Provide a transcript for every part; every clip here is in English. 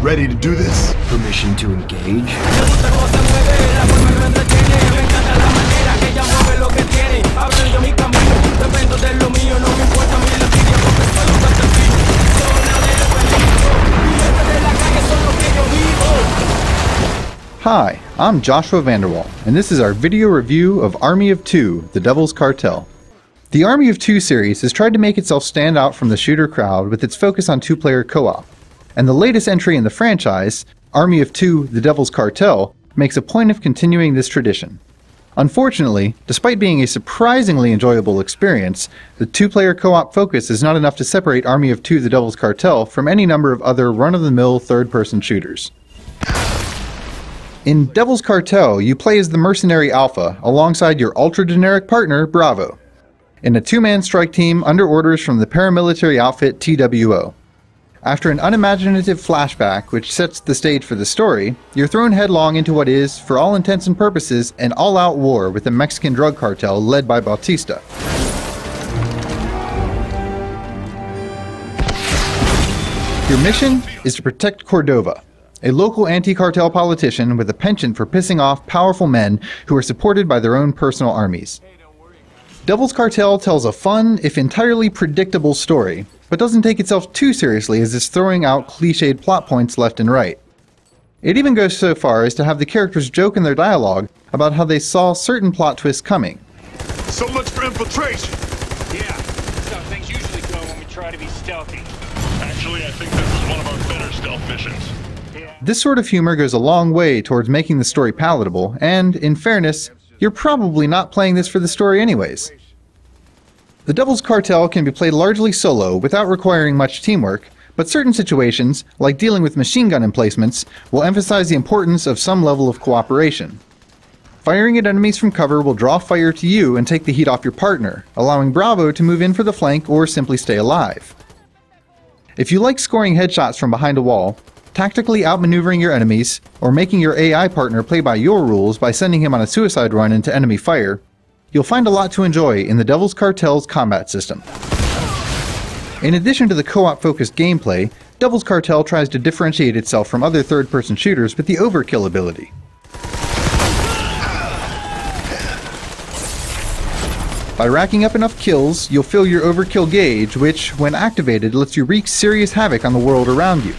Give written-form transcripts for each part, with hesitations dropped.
ready to do this? Permission to engage? Hi, I'm Joshua Vanderwall, and this is our video review of Army of Two, The Devil's Cartel. The Army of Two series has tried to make itself stand out from the shooter crowd with its focus on two-player co-op, and the latest entry in the franchise, Army of Two, The Devil's Cartel, makes a point of continuing this tradition. Unfortunately, despite being a surprisingly enjoyable experience, the two-player co-op focus is not enough to separate Army of Two, The Devil's Cartel from any number of other run-of-the-mill third-person shooters. In Devil's Cartel, you play as the mercenary Alpha alongside your ultra-generic partner, Bravo, in a two-man strike team under orders from the paramilitary outfit TWO. After an unimaginative flashback which sets the stage for the story, you're thrown headlong into what is, for all intents and purposes, an all-out war with the Mexican drug cartel led by Bautista. Your mission is to protect Cordova, a local anti-cartel politician with a penchant for pissing off powerful men who are supported by their own personal armies. Devil's Cartel tells a fun, if entirely predictable story, but doesn't take itself too seriously as it's throwing out cliched plot points left and right. It even goes so far as to have the characters joke in their dialogue about how they saw certain plot twists coming. So much for infiltration! Yeah, that's how things usually go when we try to be stealthy. Actually, I think this is one of our better stealth missions. This sort of humor goes a long way towards making the story palatable, and, in fairness, you're probably not playing this for the story anyways. The Devil's Cartel can be played largely solo without requiring much teamwork, but certain situations, like dealing with machine gun emplacements, will emphasize the importance of some level of cooperation. Firing at enemies from cover will draw fire to you and take the heat off your partner, allowing Bravo to move in for the flank or simply stay alive. If you like scoring headshots from behind a wall, tactically outmaneuvering your enemies, or making your AI partner play by your rules by sending him on a suicide run into enemy fire, you'll find a lot to enjoy in the Devil's Cartel's combat system. In addition to the co-op focused gameplay, Devil's Cartel tries to differentiate itself from other third-person shooters with the overkill ability. By racking up enough kills, you'll fill your overkill gauge, which, when activated, lets you wreak serious havoc on the world around you.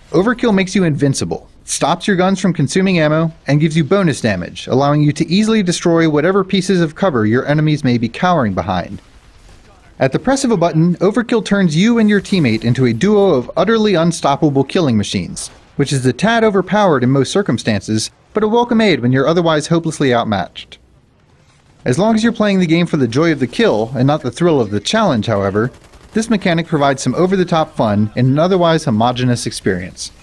Overkill makes you invincible, stops your guns from consuming ammo, and gives you bonus damage, allowing you to easily destroy whatever pieces of cover your enemies may be cowering behind. At the press of a button, Overkill turns you and your teammate into a duo of utterly unstoppable killing machines, which is a tad overpowered in most circumstances, but a welcome aid when you're otherwise hopelessly outmatched. As long as you're playing the game for the joy of the kill, and not the thrill of the challenge, however, this mechanic provides some over-the-top fun in an otherwise homogeneous experience.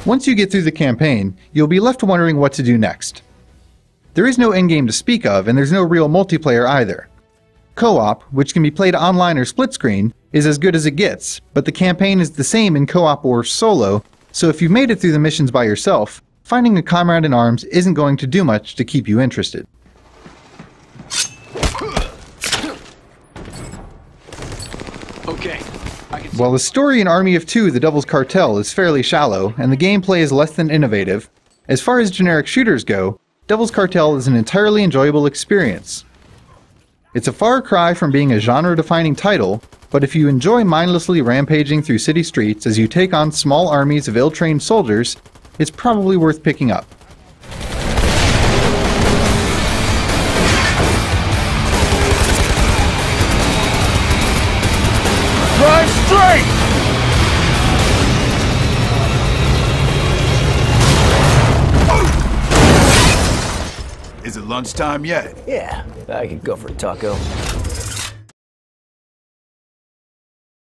Once you get through the campaign, you'll be left wondering what to do next. There is no endgame to speak of, and there's no real multiplayer either. Co-op, which can be played online or split screen, is as good as it gets, but the campaign is the same in co-op or solo, so if you've made it through the missions by yourself, finding a comrade in arms isn't going to do much to keep you interested. While the story in Army of Two, The Devil's Cartel is fairly shallow, and the gameplay is less than innovative, as far as generic shooters go, Devil's Cartel is an entirely enjoyable experience. It's a far cry from being a genre-defining title, but if you enjoy mindlessly rampaging through city streets as you take on small armies of ill-trained soldiers, it's probably worth picking up. Drive straight! Is it lunchtime yet? Yeah, I could go for a taco.